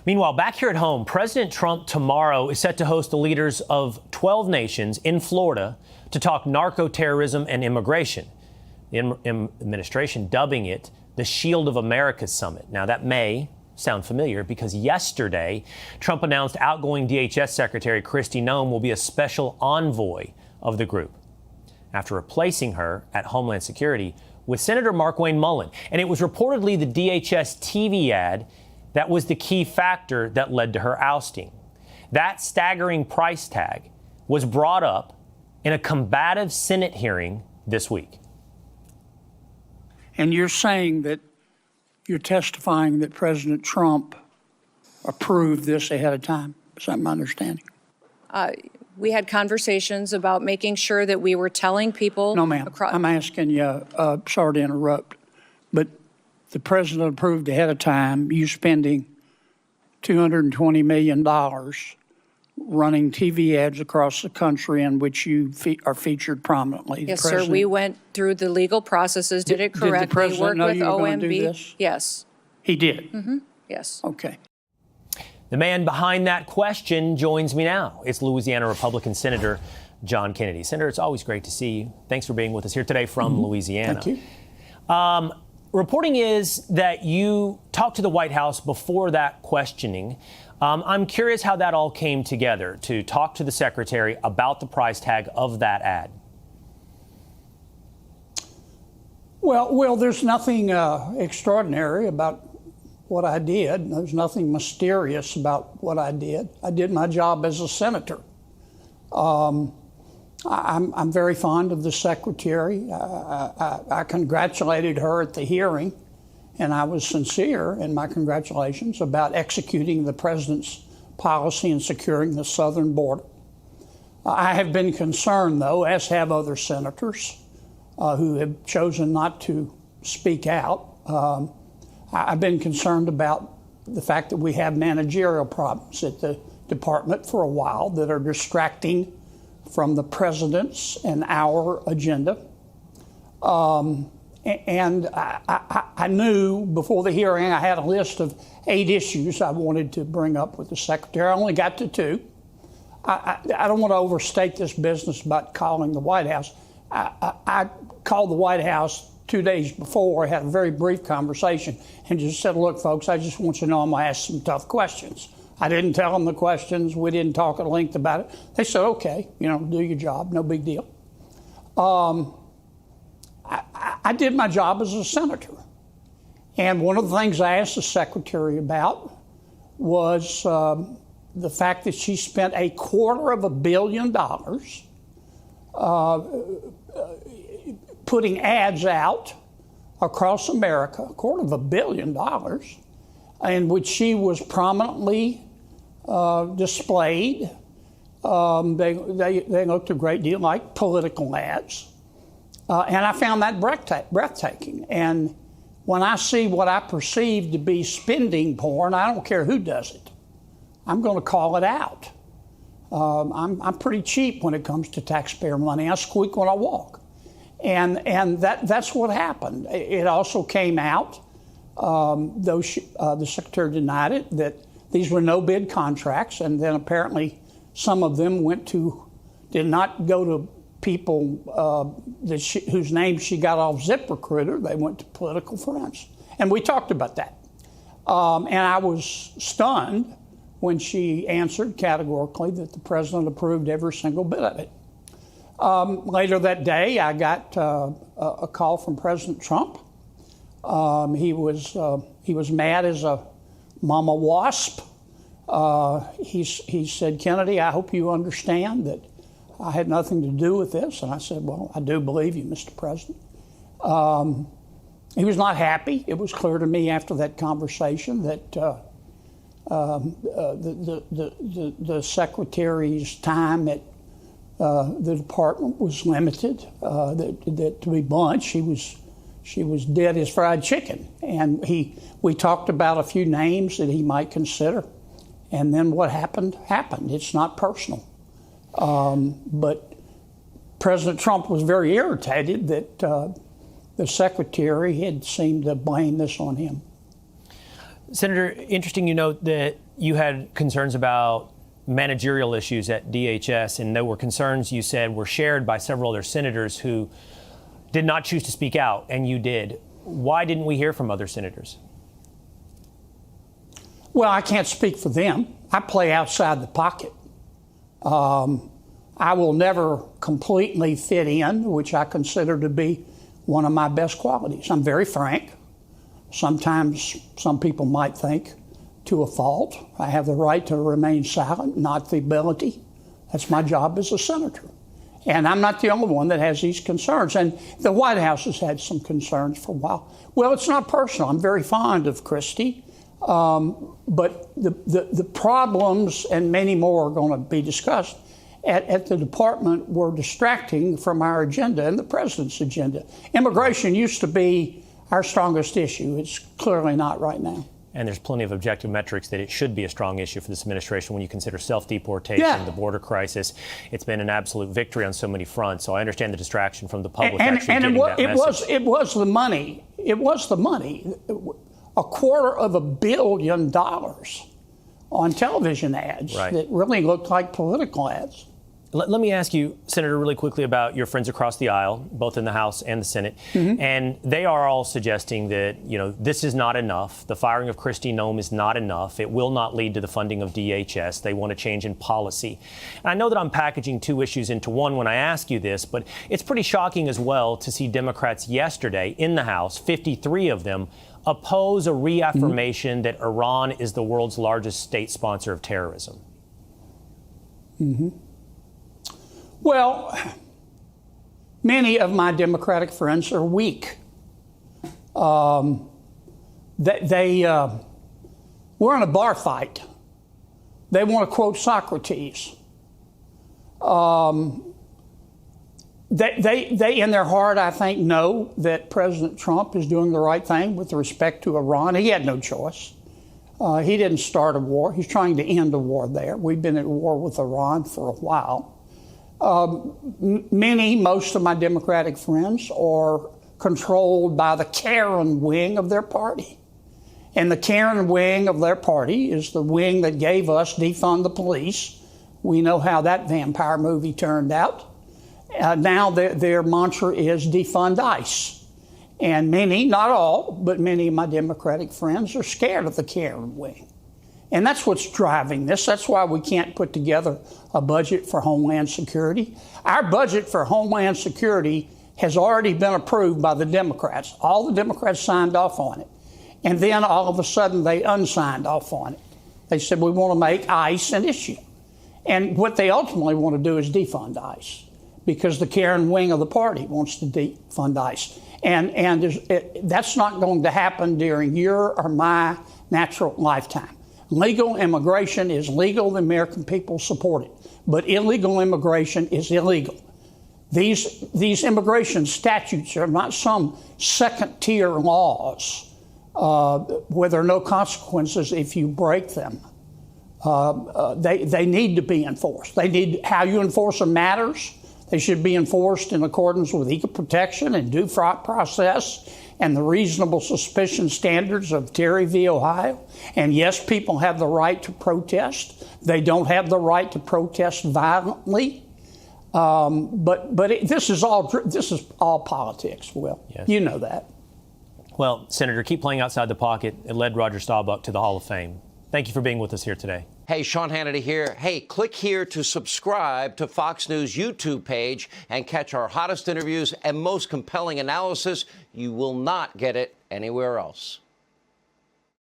Meanwhile, back here at home, President Trump tomorrow is set to host the leaders of 12 nations in Florida to talk narco-terrorism and immigration. The administration dubbing it the Shield of America Summit. Now, that may sound familiar because yesterday, Trump announced outgoing DHS Secretary Kristi Noem will be a special envoy of the group after replacing her at Homeland Security with Senator Markwayne Mullin. And it was reportedly the DHS TV ad that was the key factor that led to her ousting. That staggering price tag was brought up in a combative Senate hearing this week. And you're saying that you're testifying that President Trump approved this ahead of time. Is that my understanding? We had conversations about making sure that we were telling people. No, ma'am. I'm asking you, sorry to interrupt, but the president approved ahead of time you spending $220 million running TV ads across the country in which you are featured prominently. Yes, sir. We went through the legal processes, did it correctly. Did the president know you were going to do this? Yes. He did? Mm-hmm. Yes. Okay. The man behind that question joins me now. It's Louisiana Republican Senator John Kennedy. Senator, it's always great to see you. Thanks for being with us here today from Louisiana. Thank you. Reporting is that you talked to the White House before that questioning. I'm curious how that all came together to talk to the secretary about the price tag of that ad. Well, there's nothing extraordinary about what I did. There's nothing mysterious about what I did. I did my job as a senator. I'm very fond of the secretary. I congratulated her at the hearing, and I was sincere in my congratulations about executing the president's policy and securing the southern border. I have been concerned, though, as have other senators who have chosen not to speak out. I've been concerned about the fact that we have managerial problems at the department for a while that are distracting from the president's and our agenda. And I knew before the hearing I had a list of 8 issues I wanted to bring up with the secretary. I only got to 2. I don't want to overstate this business about calling the White House. I called the White House 2 days before, had a very brief conversation, and just said, look, folks, I just want you to know I'm going to ask some tough questions. I didn't tell them the questions. We didn't talk at length about it. They said, okay, do your job, no big deal. I did my job as a senator. And one of the things I asked the secretary about was the fact that she spent $250 million putting ads out across America, $250 million, in which she was prominently displayed. They looked a great deal like political ads. And I found that breathtaking. And when I see what I perceive to be spending porn, I don't care who does it. I'm going to call it out. I'm pretty cheap when it comes to taxpayer money. I squeak when I walk. And that's what happened. It also came out, though the secretary denied it, that these were no-bid contracts, and then apparently some of them did not go to people whose names she got off ZipRecruiter. They went to political friends. And we talked about that. And I was stunned when she answered categorically that the president approved every single bit of it. Later that day, I got a call from President Trump. He was mad as a mama wasp. He said, Kennedy, I hope you understand that I had nothing to do with this. And I said, well, I do believe you, Mr. President. He was not happy. It was clear to me after that conversation that the secretary's time at the department was limited. That to be blunt, she was dead as fried chicken. And we talked about a few names that he might consider. And then what happened. It's not personal. But President Trump was very irritated that the secretary had seemed to blame this on him. Senator, interesting you note that you had concerns about managerial issues at DHS, and there were concerns you said were shared by several other senators who did not choose to speak out, and you did. Why didn't we hear from other senators? Well, I can't speak for them. I play outside the pocket. I will never completely fit in, which I consider to be one of my best qualities. I'm very frank. Sometimes some people might think to a fault. I have the right to remain silent, not the ability. That's my job as a senator. And I'm not the only one that has these concerns. And the White House has had some concerns for a while. Well, it's not personal. I'm very fond of Kristi. But the problems, and many more are going to be discussed, at the department were distracting from our agenda and the president's agenda. Immigration used to be our strongest issue. It's clearly not right now. And there's plenty of objective metrics that it should be a strong issue for this administration when you consider self-deportation, the border crisis. It's been an absolute victory on so many fronts. So I understand the distraction from the public and it was the money. It was the money. $250 million on television ads that really looked like political ads. Let me ask you, Senator, really quickly about your friends across the aisle, both in the House and the Senate. And they are all suggesting that, this is not enough. The firing of Kristi Noem is not enough. It will not lead to the funding of DHS. They want a change in policy. And I know that I'm packaging two issues into one when I ask you this, but it's pretty shocking as well to see Democrats yesterday in the House, 53 of them, oppose a reaffirmation that Iran is the world's largest state sponsor of terrorism. Well, many of my Democratic friends are weak. We're in a bar fight. They want to quote Socrates. They in their heart, I think, know that President Trump is doing the right thing with respect to Iran. He had no choice. He didn't start a war. He's trying to end a war there. We've been at war with Iran for a while. Most of my Democratic friends are controlled by the Karen wing of their party. And the Karen wing of their party is the wing that gave us defund the police. We know how that vampire movie turned out. Now their mantra is defund ICE. And many, not all, but many of my Democratic friends are scared of the Karen wing. And that's what's driving this. That's why we can't put together a budget for Homeland Security. Our budget for Homeland Security has already been approved by the Democrats. All the Democrats signed off on it. And then all of a sudden they unsigned off on it. They said, we want to make ICE an issue. And what they ultimately want to do is defund ICE, because the Karen wing of the party wants to defund ICE. And that's not going to happen during your or my natural lifetime. Legal immigration is legal. The American people support it. But illegal immigration is illegal. These immigration statutes are not some second-tier laws where there are no consequences if you break them. They need to be enforced. How you enforce them matters. They should be enforced in accordance with equal protection and due process and the reasonable suspicion standards of Terry v. Ohio. And yes, people have the right to protest. They don't have the right to protest violently. This is all politics, Will. Yes. You know that. Well, Senator, keep playing outside the pocket. It led Roger Staubach to the Hall of Fame. Thank you for being with us here today. Hey, Sean Hannity here. Hey, click here to subscribe to Fox News YouTube page and catch our hottest interviews and most compelling analysis. You will not get it anywhere else.